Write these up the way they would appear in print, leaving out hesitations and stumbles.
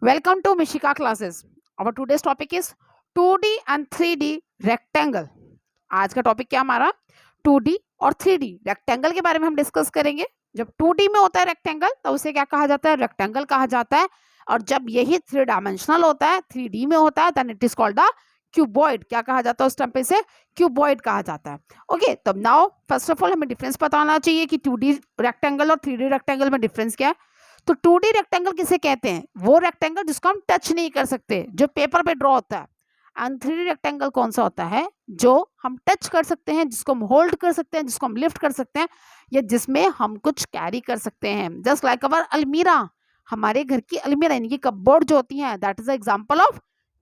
Welcome to Mishika classes. Our today's topic is 2D and 3D rectangle. आज का topic क्या हमारा 2D और 3D रेक्टेंगल के बारे में हम डिस्कस करेंगे. जब 2D में होता है रेक्टेंगल तो उसे क्या कहा जाता है, रेक्टेंगल कहा जाता है. और जब यही 3 डायमेंशनल होता है, 3D में होता है, then it is called the cuboid. क्या कहा जाता है उस टाइम पे, से क्यूबॉइड कहा जाता है. ओके, तब नाउ फर्स्ट ऑफ ऑल हमें डिफरेंस बताना चाहिए कि 2D रेक्टेंगल और 3D रेक्टेंगल में डिफरेंस क्या है. तो 2D रेक्टेंगल किसे कहते हैं, वो रेक्टेंगल जिसको हम टच नहीं कर सकते, जो पेपर पे ड्रॉ होता है. एंड 3D रेक्टेंगल कौन सा होता है, जो हम टच कर सकते हैं, जिसको हम होल्ड कर सकते हैं, जिसको हम लिफ्ट कर सकते हैं, या जिसमें हम कुछ कैरी कर सकते हैं. जस्ट लाइक अवर अलमीरा, हमारे घर की अलमीरा यानी कि कपबोर्ड जो होती है, that is a example of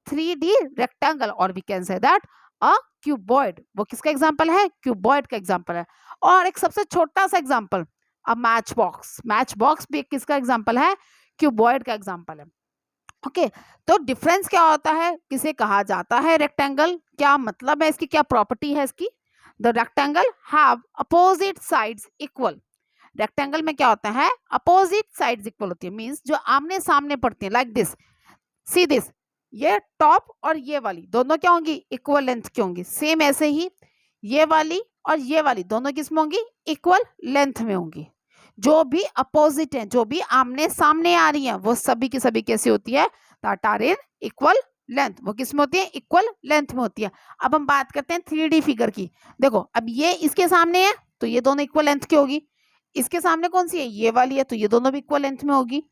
3D rectangle. और we can say that a cuboid. वो किसका एग्जांपल है, क्यूबॉइड का एग्जांपल है. और एक सबसे छोटा सा example, a match box. Match box भी किसका एग्जांपल है, क्यूबॉइड का एग्जांपल है. ओके, तो डिफरेंस क्या होता है, किसे कहा जाता है रेक्टेंगल, क्या मतलब है इसकी, क्या प्रॉपर्टी है इसकी. The rectangle have opposite sides equal. Rectangle में क्या होता है, अपोजिट साइड्स इक्वल होती है, मींस जो आमने सामने पड़ती है, लाइक दिस, सी दिस. ये टॉप और ये वाली दोनों क्या होंगी, इक्वल लेंथ की होंगी. सेम ऐसे ही ये वाली और ये वाली दोनों किस में होंगी, इक्वल लेंथ में होंगी. जो भी अपोजिट है, जो भी आमने सामने आ रही है, वो सभी की सभी कैसी होती है, that are in equal length. वो किस में होती है, इक्वल लेंथ में होती है. अब हम बात करते हैं 3D फिगर की. देखो, अब ये इसके सामने है तो ये दोनों इक्वल लेंथ की होगी. इसके सामने कौन सी है, ये वाली है, तो ये दोनों भी इक्वल लेंथ में होगी.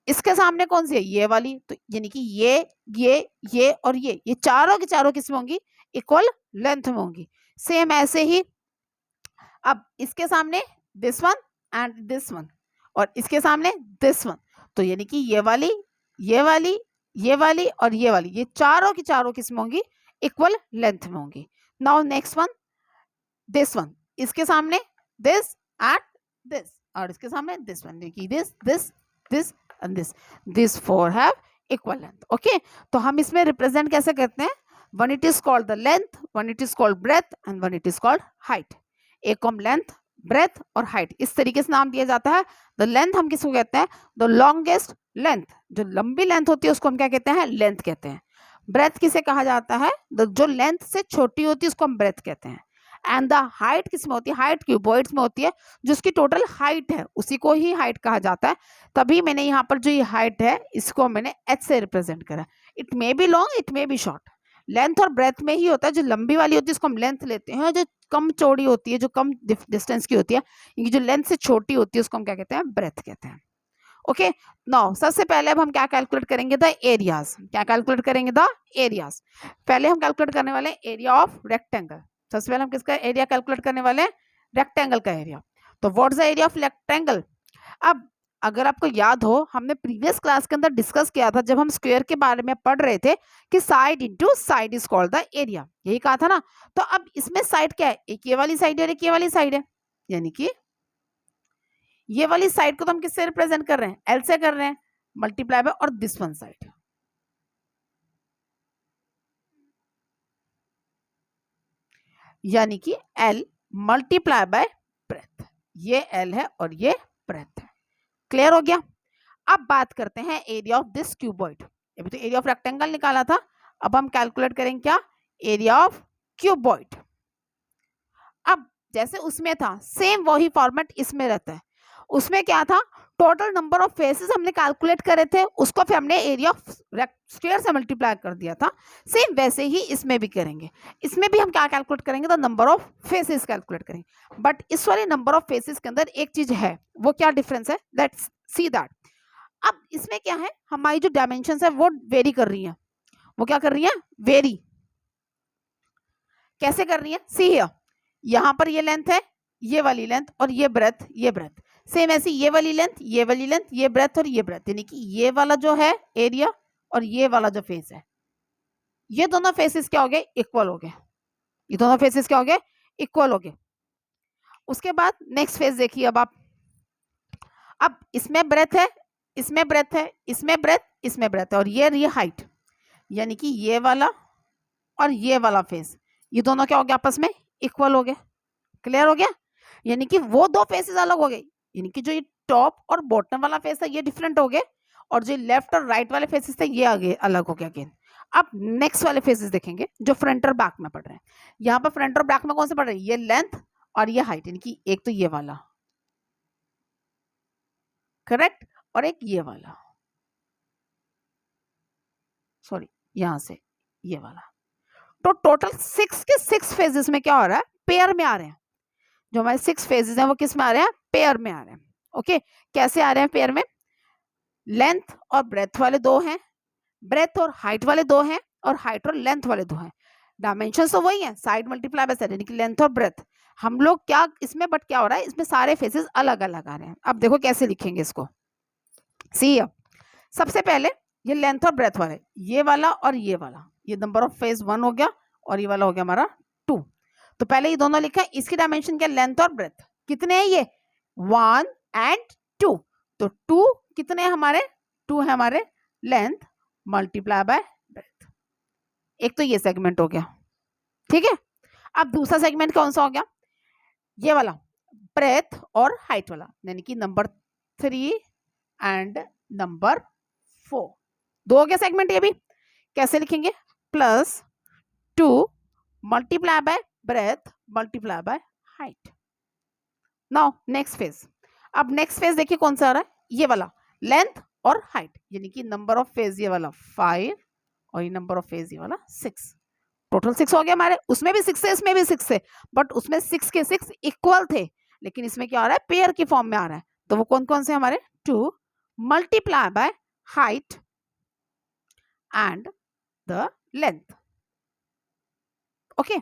इसके सामने कौन सी है, ये वाली, तो यानी कि ये और ये चारों की चारों किस में होंगी, इक्वल लेंथ में होंगी. सेम ऐसे ही अब इसके सामने this one and this one, और इसके सामने दिस वन, तो यानी कि ये वाली ये वाली ये वाली और ये वाली, ये चारों की चारों किस में होंगी, इक्वल लेंथ में होंगी. Now next one, this one, इसके सामने दिस एंड दिस, और इसके सामने दिस वन, देखिए this and this four have equal length. Okay, तो हम इसमें रिप्रेजेंट कैसे करते हैं, one it is called the length, one it is called breadth and one it is called height. एक को हम लेंथ, ब्रेथ और हाइट इस तरीके से नाम दिया जाता है. द लेंथ हम किसको कहते हैं, द लॉन्गेस्ट लेंथ, जो लंबी लेंथ होती है उसको हम क्या कहते हैं, लेंथ कहते हैं. ब्रेथ किसे कहा जाता है, जो लेंथ से छोटी होती है उसको हम ब्रेथ कहते हैं. एंड द हाइट किस में होती है, हाइट क्यूबॉइड्स में होती है, जिसकी टोटल हाइट है उसी को ही हाइट कहा जाता है. तभी मैंने यहाँ पर जो ये हाइट है इसको मैंने एच से रिप्रेजेंट करा. It may be long, it may be short. Length और ब्रेथ में ही होता है, जो लंबी वाली होती है उसको हम लेंथ लेते हैं, जो कम चौड़ी होती है, जो कम डिस्टेंस की होती है, जो लेंथ से छोटी होती है उसको हम क्या कहते हैं, ब्रेथ कहते हैं. ओके, नाउ सबसे पहले अब हम क्या कैलकुलेट करेंगे, द एरियाज. क्या कैलकुलेट करेंगे, द एरियाज. पहले हम कैलकुलेट करने वाले एरिया ऑफ रेक्टेंगल. सबसे पहले हम किसका एरिया कैलकुलेट करने वाले हैं, रेक्टेंगल का एरिया. तो what is the area of rectangle. अब अगर आपको याद हो, हमने प्रीवियस क्लास के अंदर डिस्कस किया था जब हम स्क्वायर के बारे में पढ़ रहे थे कि side into side is called the area, यही कहा था ना. तो अब इसमें साइड क्या है, एक ये वाली साइड है और एक ये वाली साइड है, यानी कि ये वाली साइड को तो हम किससे रिप्रेजेंट कर रहे हैं, एल से कर रहे हैं, मल्टीप्लाई बाय, और दिस वन साइड यानी कि एल मल्टीप्लाई बाय ब्रेथ. ये एल है और ये ब्रेथ है. क्लियर हो गया. अब बात करते हैं एरिया ऑफ दिस क्यूबॉइड. अभी तो एरिया ऑफ रेक्टेंगल निकाला था, अब हम कैलकुलेट करेंगे क्या, एरिया ऑफ क्यूबॉइड. अब जैसे उसमें था सेम वही फॉर्मेट इसमें रहता है. उसमें क्या था, टोटल नंबर ऑफ फेसेस हमने कैलकुलेट करे थे, उसको फिर हमने एरिया ऑफ स्क्वायर से मल्टीप्लाई कर दिया था. सेम वैसे ही इसमें भी करेंगे. इसमें भी हम क्या कैलकुलेट करेंगे, तो नंबर ऑफ फेसेस कैलकुलेट करेंगे. बट इस वाले नंबर ऑफ फेसेस के अंदर एक चीज है, वो क्या डिफरेंस है, लेट्स सी दैट. अब इसमें क्या है, हमारी जो डायमेंशन है वो वेरी कर रही है. वो क्या कर रही है, वेरी. कैसे कर रही है, सी हियर, यहां पर ये लेंथ है, ये वाली लेंथ, और ये ब्रेथ, ये ब्रेथ. सेम ऐसी ये वाली लेंथ, ये वाली लेंथ, ये ब्रेथ और ये ब्रेथ, यानी कि ये वाला जो है एरिया और ये वाला जो फेस है, ये दोनों फेसेस क्या हो गए, इक्वल हो गए. ये दोनों फेसेस क्या हो गए, इक्वल हो गए. उसके बाद नेक्स्ट फेस देखिए. अब आप, अब इसमें ब्रेथ है, इसमें ब्रेथ है, इसमें ब्रेथ, इसमें ब्रेथ है, और ये हाइट, यानी कि ये वाला और ये वाला फेस, ये दोनों क्या हो गया, आपस में इक्वल हो गए. क्लियर हो गया. यानी कि वो दो फेसेस अलग हो गए, यानी कि जो ये टॉप और बॉटम वाला फेस है ये डिफरेंट हो गए, और जो लेफ्ट और राइट वाले फेसेस थे ये आगे अलग हो गया अगेन। अब नेक्स्ट वाले फेसेस देखेंगे जो फ्रंट और बैक में पढ़ रहे हैं। यहाँ पर फ्रंट और बैक में कौन से पढ़ रहे हैं, ये लेंथ और ये हाइट, यानी कि एक तो ये वाला करेक्ट और एक ये वाला, सॉरी यहां से ये वाला। तो टोटल 6 के 6 फेजेस में क्या हो रहा है, पेयर में आ रहे हैं। जो हमारे 6 फेजेस हैं वो किस में आ रहे हैं, पेयर में आ रहे हैं। ओके, कैसे आ रहे हैं पेयर में, लेंथ और ब्रेथ वाले दो हैं, ब्रेथ और हाइट वाले दो हैं, और हाइट और लेंथ वाले दो हैं। डायमेंशन तो वही है, साइड मल्टीप्लाई बाय साइड, यानी कि लेंथ और ब्रेथ। हम लोग क्या इसमें, बट क्या हो रहा है इसमें सारे फेसेस अलग अलग आ रहे हैं। अब देखो कैसे लिखेंगे इसको, सी सबसे पहले ये लेंथ और ब्रेथ वाले, ये वाला और ये वाला, ये नंबर ऑफ फेज 1 हो गया और ये वाला हो गया हमारा 2। तो पहले ये दोनों लिखा है, इसकी डायमेंशन क्या, लेंथ और ब्रेथ कितने हैं, ये 1 एंड 2। तो 2 कितने हैं हमारे, 2 है हमारे लेंथ मल्टीप्लाई बाय ब्रेथ। एक तो ये सेगमेंट हो गया, ठीक है। अब दूसरा सेगमेंट कौन सा हो गया, ये वाला ब्रेथ और हाइट वाला, यानी कि नंबर 3 एंड नंबर 4। दो हो गया सेगमेंट। ये भी कैसे लिखेंगे, +2 multiply by breadth multiply by height. Now next phase. अब नेक्स्ट फेज देखिए कौन सा आ रहा है, ये वाला लेंथ और हाइट, यानी कि नंबर ऑफ फेज ये वाला 5 और ये नंबर ऑफ फेज ये वाला 6। टोटल 6 हो गया हमारे, उसमें भी 6 है इसमें भी 6 है, बट उसमें 6 के 6 इक्वल थे, लेकिन इसमें क्या आ रहा है, पेयर की फॉर्म में आ रहा है। तो वो कौन कौन से हमारे, 2 multiply by height and the length. Okay,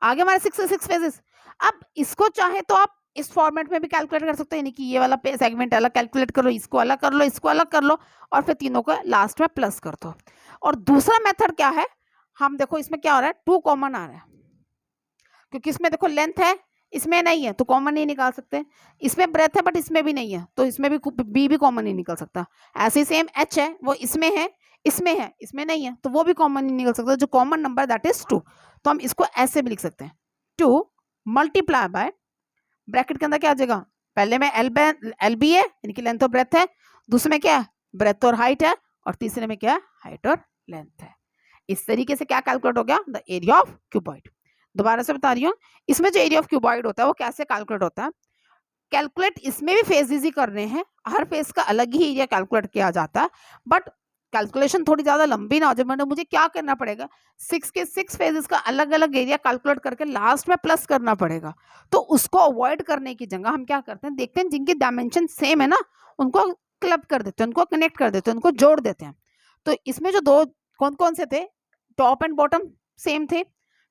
आगे हमारे 6 से 6 फेजेस। अब इसको चाहे तो आप इस फॉर्मेट में भी कैलकुलेट कर सकते हो, यानी कि ये वाला सेगमेंट अलग कैलकुलेट कर लो, इसको अलग कर लो, इसको अलग कर लो, और फिर तीनों को लास्ट में प्लस कर दो। और दूसरा मेथड क्या है, हम देखो इसमें क्या हो रहा है, 2 कॉमन आ रहा है, क्योंकि इसमें देखो लेंथ है इसमें नहीं है तो कॉमन नहीं निकाल सकते, इसमें ब्रेथ है बट इसमें भी नहीं है तो इसमें भी बी भी कॉमन नहीं निकल सकता। ऐसे ही सेम एच है, वो इसमें है इसमें नहीं है तो वो भी कॉमन नहीं निकल सकता। जो कॉमन नंबर दैट इज 2। तो हम इसको ऐसे भी लिख सकते हैं, 2 मल्टीप्लाई बाय, ब्रैकेट के अंदर क्या आ जाएगा, पहले में एल बी है यानी कि लेंथ और ब्रेथ है, दूसरे में क्या है, ब्रेथ और हाइट है, और तीसरे में क्या है, हाइट और लेंथ है। इस तरीके से क्या कैलकुलेट हो गया, द एरिया ऑफ क्यूबॉइड। दोबारा से बता रही हूँ, इसमें जो एरिया ऑफ क्यूबॉइड होता है वो कैसे कैलकुलेट होता है, कैलकुलेट इसमें भी फेजेस ही करने हैं, हर फेज का अलग ही एरिया कैलकुलेट किया जाता है, बट कैलकुलेशन थोड़ी ज्यादा लंबी ना हो जाए, मुझे क्या करना पड़ेगा, 6 के 6 फेजेस का अलग अलग एरिया कैलकुलेट करके लास्ट में प्लस करना पड़ेगा। तो उसको अवॉइड करने की जगह हम क्या करते हैं, देखते हैं जिनकी डायमेंशन सेम है ना उनको क्लब कर देते हैं, उनको कनेक्ट कर देते हैं, उनको जोड़ देते हैं। तो इसमें जो दो कौन कौन से थे, टॉप एंड बॉटम सेम थे,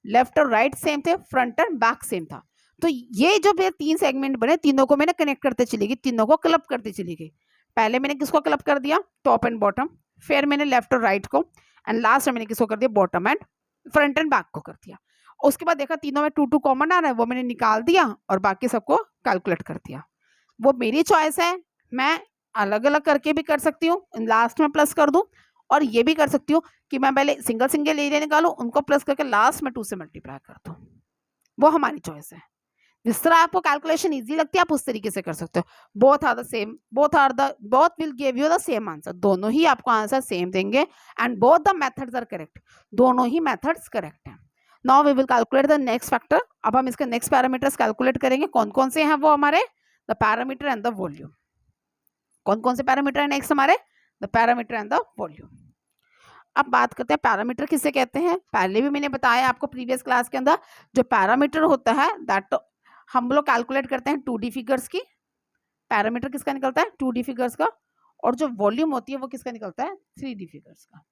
लेफ्ट और राइट सेम थे, फ्रंट एंड बैक सेम था। तो ये जो मेरे 3 सेगमेंट बने, तीनों को मैंने कनेक्ट करते चली गई, तीनों को क्लब करती चली गई। पहले मैंने किसको क्लब कर दिया, टॉप एंड बॉटम, फिर मैंने लेफ्ट और राइट को, एंड लास्ट में मैंने किसको कर दिया, bottom and front end back को कर दिया। उसके बाद देखा तीनों में 2 कॉमन आ रहा है, वो मैंने निकाल दिया और बाकी सबको कैलकुलेट कर दिया। वो मेरी चॉइस है, मैं अलग अलग करके भी कर सकती हूँ, लास्ट में प्लस कर दूं, और ये भी कर सकती हूँ कि मैं पहले सिंगल सिंगल एरिया निकालूं, उनको प्लस करके लास्ट में 2 से मल्टीप्लाई कर दूं। वो हमारी चॉइस है, जिस तरह आपको कैलकुलेशन इजी लगती है आप उस तरीके से कर सकते हो। Both are the same, both will give you the same answer, दोनों ही आपको आंसर सेम देंगे, and both the methods are correct, दोनों ही मेथड्स करेक्ट हैं। Now we will calculate the next factor. अब हम इसके नेक्स्ट पैरामीटर्स कैलकुलेट करेंगे, कौन कौन से हैं वो हमारे, the parameter and the volume. कौन कौन से पैरामीटर है नेक्स्ट हमारे, the parameter and the volume. अब बात करते हैं पैरामीटर किसे कहते हैं। पहले भी मैंने बताया आपको प्रीवियस क्लास के अंदर, जो पैरामीटर होता है दैट हम लोग कैलकुलेट करते हैं 2D फिगर्स की। पैरामीटर किसका निकलता है, 2D फिगर्स का, और जो वॉल्यूम होती है वो किसका निकलता है, 3D फिगर्स का।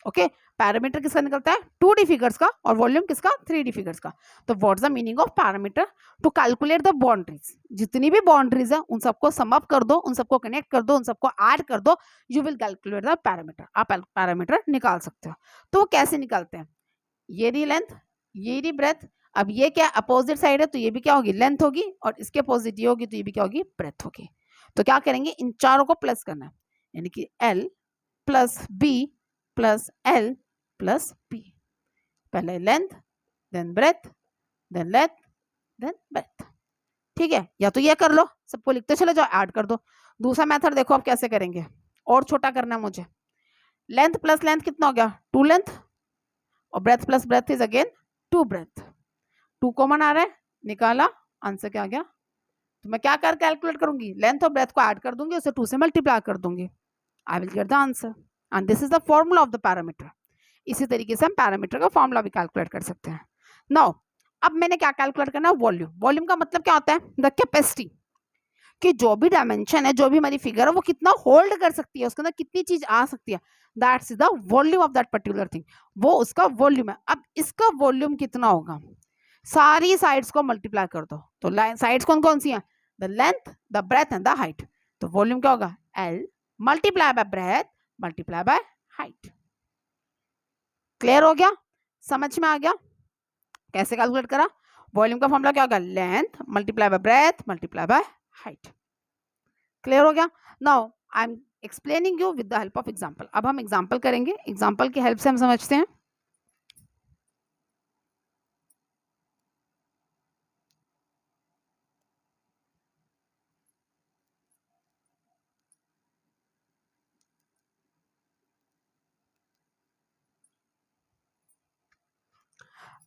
ओके, पैरामीटर किसका निकलता है, 2D फिगर्स का, और वॉल्यूम किसका, 3D फिगर्स का। तो what's the meaning of parameter, to calculate the boundaries, जितनी भी बाउंड्रीज है उन सबको सम अप कर दो, उन सबको कनेक्ट कर दो, उन सबको ऐड कर दो, you will calculate the parameter. आप पैरामीटर निकाल सकते हो। तो वो कैसे निकालते हैं, ये रही लेंथ, ये रही ब्रेथ, अब ये क्या अपोजिट साइड है तो ये भी क्या होगी, लेंथ होगी, और इसके अपोजिट ये होगी तो ये भी क्या होगी, ब्रेथ होगी। तो क्या करेंगे, इन चारों को प्लस करना है, यानी कि L plus B plus L plus B। पहले length, then breadth, then length, then breadth. ठीक है, या तो ये कर लो, सबको लिखते चले जाओ, ऐड कर दो। दूसरा मेथड देखो आप कैसे करेंगे, और छोटा करना है मुझे। लेंथ प्लस लेंथ कितना हो गया 2 लेंथ, और breadth plus breadth is again 2 breadth. 2 common आ रहा है, निकाला, आंसर क्या आ गया। तो मैं क्या कर कैलकुलेट करूंगी, लेंथ और ब्रेथ को ऐड कर दूंगी, उसे 2 से मल्टीप्लाई कर दूंगी, I will get the answer and this is the formula of the parameter. इसी तरीके से हम पैरामीटर का फॉर्मूला भी कैलकुलेट कर सकते हैं। नाउ अब मैंने क्या कैलकुलेट करना है, वॉल्यूम। वॉल्यूम का मतलब क्या होता है, द कैपेसिटी, कि जो भी डायमेंशन है, जो भी हमारी फिगर है, वो कितना होल्ड कर सकती है, उसके अंदर कितनी चीज आ सकती है, that's the volume of that particular thing, वो उसका वॉल्यूम है। अब इसका वॉल्यूम कितना होगा, सारी साइड्स को मल्टीप्लाई कर दो, तो साइड्स कौन कौन सी हैं, the length, the breadth and the height. तो वॉल्यूम क्या होगा, L multiply by breadth multiply by height. Clear हो गया, समझ में आ गया कैसे कैलकुलेट करा। वॉल्यूम का फॉर्मूला क्या होगा, length multiply by breadth multiply by height. Clear हो गया। Now I am explaining you with the help of example. अब हम एग्जांपल करेंगे, एग्जांपल की हेल्प से हम समझते हैं।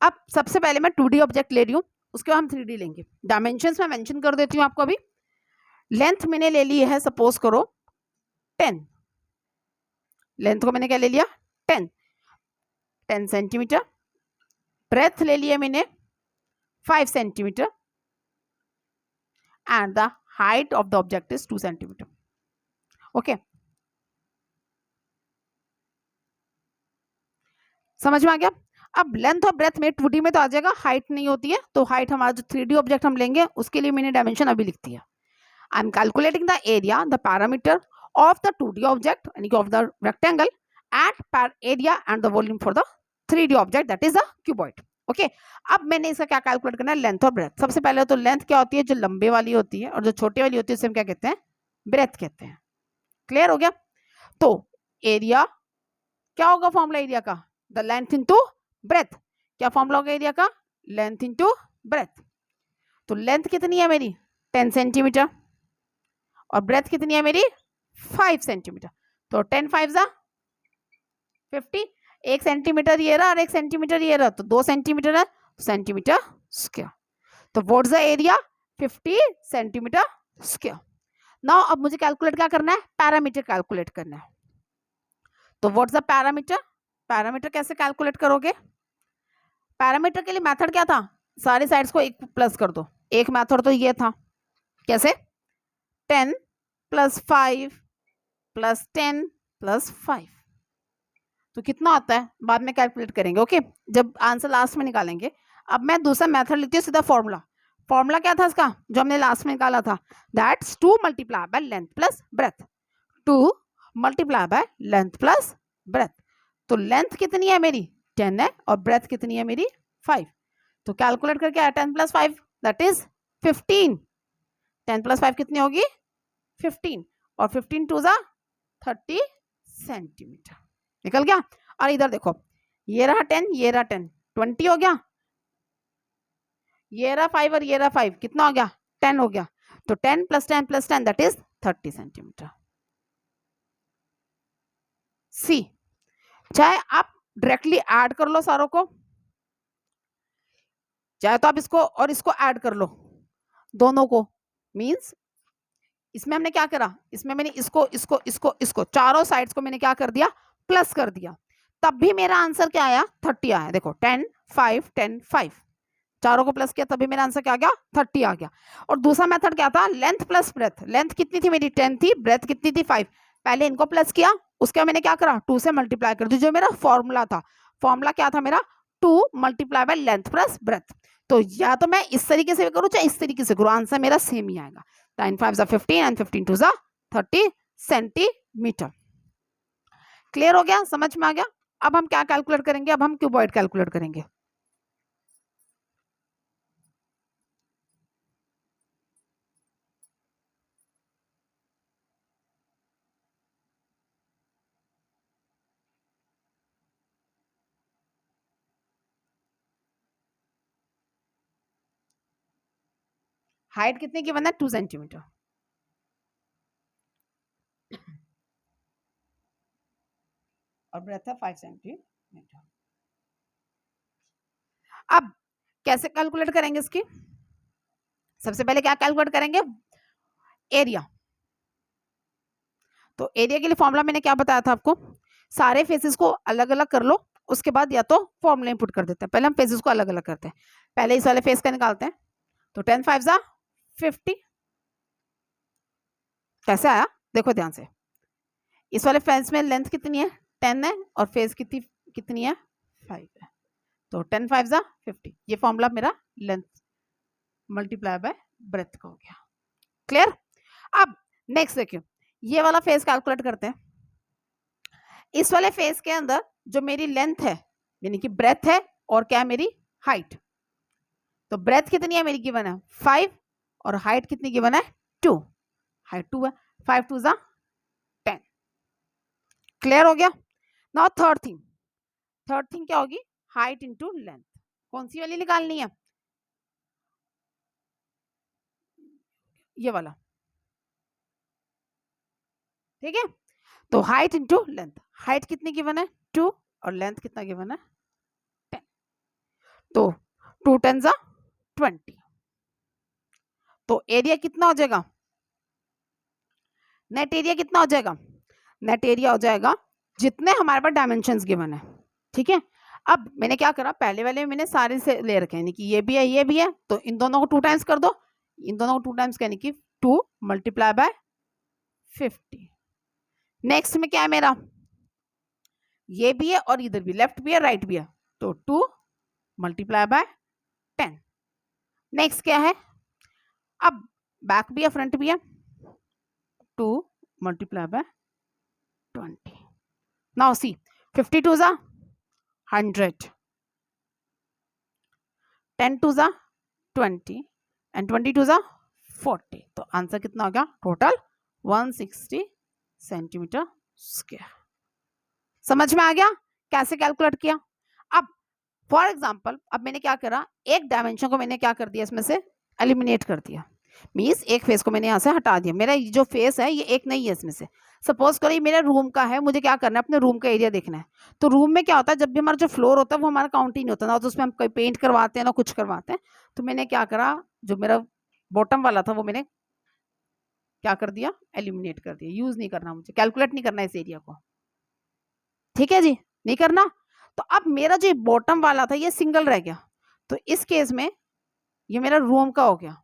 अब सबसे पहले मैं 2D ऑब्जेक्ट ले रही हूँ, उसके बाद हम 3D लेंगे। डायमेंशंस में मेंशन कर देती हूँ आपको अभी। लेंथ मैंने ले ली है, सपोज करो 10, लेंथ को मैंने क्या ले लिया 10 सेंटीमीटर। ब्रेथ ले लिया मैंने 5 centimetre and the height of the object is 2 centimetre. Okay, समझ में आ गया। अब लेंथ और ब्रेथ में 2D में तो आ जाएगा, हाइट नहीं होती है, तो हाइट हमारा जो 3D ऑब्जेक्ट हम लेंगे उसके लिए मैंने डायमेंशन अभी लिख दिया। I am calculating the area, the parameter of the 2D object यानी कि ऑफ द रेक्टेंगल एट पर area and the volume for the 3D object that is the cuboid. Okay, अब मैंने इसका क्या कैलकुलेट करना है, लेंथ और ब्रेथ। सबसे पहले तो लेंथ क्या होती है, जो लंबे वाली होती है, और जो छोटी वाली होती है उसे हम क्या कहते हैं, ब्रेथ कहते हैं। क्लियर हो गया। तो एरिया क्या होगा, फॉर्मूला एरिया का, द लेंथ इनटू ब्रेथ। क्या फॉर्मूला होगा एरिया का, लेंथ इनटू ब्रेथ। तो लेंथ कितनी है मेरी 10 सेंटीमीटर और ब्रेथ कितनी है मेरी 5 सेंटीमीटर। तो 10 5 जा 50, 1 सेंटीमीटर ये रहा और 1 सेंटीमीटर ये रहा, तो 2 सेंटीमीटर है, सेंटीमीटर स्क्वायर। तो what's the area 50 centimetre square. Now अब मुझे कैलकुलेट क्या करना है, पैरामीटर कैलकुलेट करना है। तो व्हाट्स द पैरामीटर, पैरामीटर कैसे कैलकुलेट करोगे, पैरामीटर के लिए मेथड क्या था, सारी साइड्स को 1 प्लस कर दो। एक मेथड तो ये था, कैसे 10 प्लस 5 प्लस 10 प्लस 5, तो कितना आता है बाद में कैलकुलेट करेंगे। ओके, जब आंसर लास्ट में निकालेंगे। अब मैं दूसरा मेथड लिखती हूँ, सीधा फॉर्मूला। फॉर्मूला क्या था इसका, जो हमने लास्ट में निकाला था, that's 2 multiply by length plus breadth. 2 multiply by length plus breadth. तो लेंथ कितनी है मेरी 10 है और ब्रेथ कितनी है मेरी 5। तो कैलकुलेट करके आया 10 प्लस 5 दैट इज 15। 10 प्लस 5 कितनी होगी 15, और 15 टू जा 30 सेंटीमीटर। निकल गया। और इधर देखो, ये रहा 10, ये रहा 10, 20 हो गया, ये रहा 5 और ये रहा 5, कितना हो गया 10 हो गया। तो 10 plus 10 plus 10 that is 30 centimetre. See, चाहे आप डायरेक्टली ऐड कर लो सारों को, चाहे तो आप इसको और इसको ऐड कर लो, दोनों को। मींस इसमें हमने क्या करा, इसमें मैंने इसको इसको इसको इसको चारों साइड्स को मैंने क्या कर दिया, प्लस कर दिया, तब भी मेरा आंसर क्या आया 30 आया। देखो 10 5 10 5, चारों को प्लस किया तभी मेरा आंसर क्या आ गया 30 आ गया। और दूसरा मेथड क्या था, लेंथ प्लस ब्रेथ। लेंथ कितनी थी मेरी 10 थी, ब्रेथ कितनी थी 5, पहले इनको प्लस किया, उसके बाद मैंने क्या करा 2 से मल्टीप्लाई कर दिया, जो मेरा फॉर्मूला था। फॉर्मूला क्या था मेरा, 2 multiply by length plus breadth. तो या तो मैं इस तरीके से करूँ चाहे इस तरीके से करूँ, आंसर मेरा सेम ही आएगा। 9 5 जा 15 एंड 15 2 जा 30 सेंटीमीटर। क्लियर हो गया, समझ में आ गया। अब हम क्या कैलकुलेट करेंगे, अब हम क्यूबॉइड कैलकुलेट करेंगे। हाइट कितने की बनना है 2 सेंटीमीटर। और ब्रेथ है 5 सेंटीमीटर। अब कैसे कैलकुलेट करेंगे इसकी? सबसे पहले क्या कैलकुलेट करेंगे? एरिया। तो एरिया के लिए फॉर्मूला मैंने क्या बताया था आपको? सारे फेसेस को अलग अलग कर लो, उसके बाद या तो फॉर्मूला इनपुट कर देते हैं। पहले हम फेसेस को अलग अलग करते हैं। पहले इस वाले फेस का निकालते हैं। तो 10 5 जा 50। कैसे आया देखो ध्यान से। इस वाले फेस में लेंथ कितनी है? 10 है, और फेस कितनी है? 5 है। तो 10 5 जा 50। ये फॉर्मूला मेरा लेंथ मल्टीप्लाई बाय ब्रेथ का हो गया। क्लियर? अब नेक्स्ट देखिए, ये वाला फेस कैलकुलेट करते हैं। इस वाले फेस के अंदर जो मेरी लेंथ है यानी कि ब्रेथ है, और क्या है मेरी हाइट। तो ब्रेथ कितनी है मेरी गिवन है 5, और हाइट कितनी गिवन है 2। हाइट 2 है, 5 2 जा 10। क्लियर हो गया? नाउ थर्ड थिंग क्या होगी? Height into length. कौन सी वाली निकालनी है? ये वाला। ठीक है, तो हाइट इंटू लेंथ। हाइट कितनी गिवन है 2, और लेंथ कितना गिवन है 10। तो 2 10 जा 20। तो एरिया कितना हो जाएगा? नेट एरिया कितना हो जाएगा? नेट एरिया हो जाएगा जितने हमारे पास डायमेंशंस गिवन है। ठीक है, अब मैंने क्या करा, पहले वाले में मैंने सारे से ले रखे हैं कि ये भी है ये भी है, तो इन दोनों को 2 टाइम्स कर दो। इन दोनों को 2 टाइम्स यानी कि 2 मल्टीप्लाई बाय 50। नेक्स्ट में क्या है मेरा? ये भी है और इधर भी, लेफ्ट भी है राइट भी है, तो 2 मल्टीप्लाई बाय 10। नेक्स्ट क्या है? अब बैक भी है फ्रंट भी है, 2 मल्टीप्लाई बाय 20। नाउ सी 52 जा 100, 10 2 जा 20, एंड 22 जा 40। तो आंसर कितना हो गया? Total 160 centimetre square. समझ में आ गया कैसे कैलकुलेट किया? अब फॉर एग्जांपल, अब मैंने क्या करा, एक डायमेंशन को मैंने क्या कर दिया, इसमें से एलिमिनेट कर दिया। मीन्स एक फेस को मैंने यहाँ से हटा दिया। मेरा जो फेस है ये एक नहीं है इसमें से। सपोज करो ये मेरे रूम का है, मुझे क्या करना है, अपने रूम का एरिया देखना है। तो रूम में क्या होता है, जब भी हमारा जो फ्लोर होता है वो हमारा काउंट ही नहीं होता ना, तो उसमें हम कोई पेंट करवाते हैं ना कुछ करवाते हैं। तो मैंने क्या करा, जो मेरा बॉटम वाला था वो मैंने क्या कर दिया, एलिमिनेट कर दिया। यूज नहीं करना, मुझे कैलकुलेट नहीं करना इस एरिया को। ठीक है जी, नहीं करना। तो अब मेरा जो बॉटम वाला था ये सिंगल रह गया, तो इस केस में ये मेरा रूम का हो गया,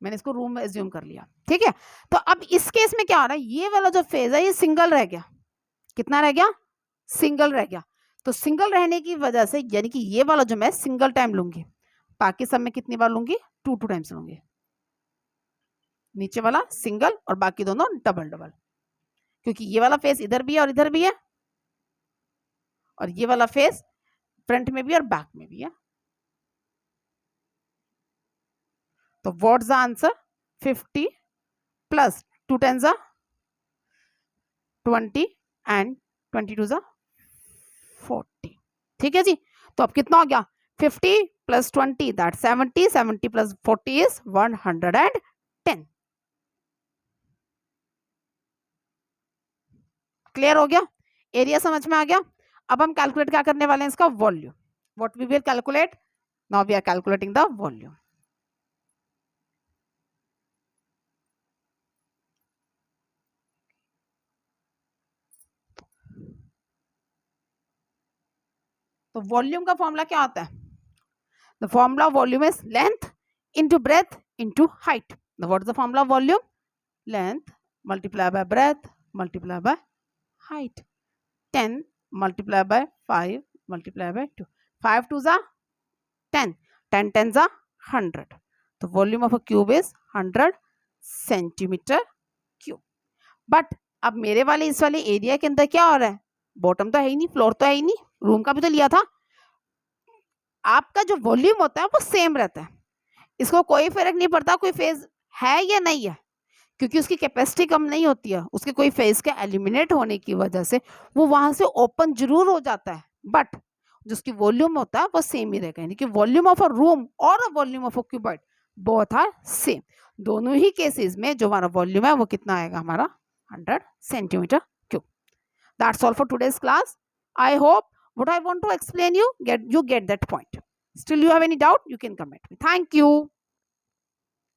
मैंने इसको रूम में एज्यूम कर लिया। ठीक है, तो अब इस केस में क्या हो रहा है, ये वाला जो फेज है ये सिंगल रह गया। कितना रह गया? सिंगल रह गया। तो सिंगल रहने की वजह से यानी कि ये वाला जो मैं सिंगल टाइम लूंगी, बाकी सब में कितनी बार लूंगी? 2 टाइम्स लूंगी। नीचे वाला सिंगल और बाकी दोनों डबल डबल, क्योंकि ये वाला फेस इधर भी है और इधर भी है, और ये वाला फेस फ्रंट में भी और बैक में भी है। तो व्हाट्स द आंसर? 50 प्लस 2 10 जा 20 एंड 22 जा 40। ठीक है जी, तो अब कितना हो गया? 50 plus 20 that 70, 70 plus 40 is 110। Clear हो गया? एरिया समझ में आ गया? अब हम कैलकुलेट क्या करने वाले हैं, इसका volume. What we will calculate now, we are calculating the volume. तो वॉल्यूम का फॉर्मूला क्या होता है? The formula volume is length into breadth into height. Now what is the formula of volume? Length multiplied by breadth multiplied by height. 10 multiplied by 5 multiplied by 2. 5 2s are 10. 10 10s are 100. The volume of a cube is 100 centimeter cube. But अब मेरे वाले इस वाले area के अंदर क्या हो रहा है? बॉटम तो है ही नहीं, फ्लोर तो है ही नहीं, रूम का भी तो लिया था। आपका जो वॉल्यूम होता है वो सेम रहता है, इसको कोई फर्क नहीं पड़ता कोई फेज है या नहीं है, क्योंकि उसकी कैपेसिटी कम नहीं होती है। उसके कोई फेज के एलिमिनेट होने की वजह से वो वहां से ओपन जरूर हो जाता है, बट जिसकी वॉल्यूम होता है वो सेम ही रहेगा। यानी कि वॉल्यूम ऑफ अ रूम और volume of a cuboid both are same. दोनों ही केसेस में जो हमारा वॉल्यूम है वो कितना आएगा हमारा 100 centimetre cube. That's all for today's class. I hope what I want to explain you get that point. Still you have any doubt, you can comment me. Thank you.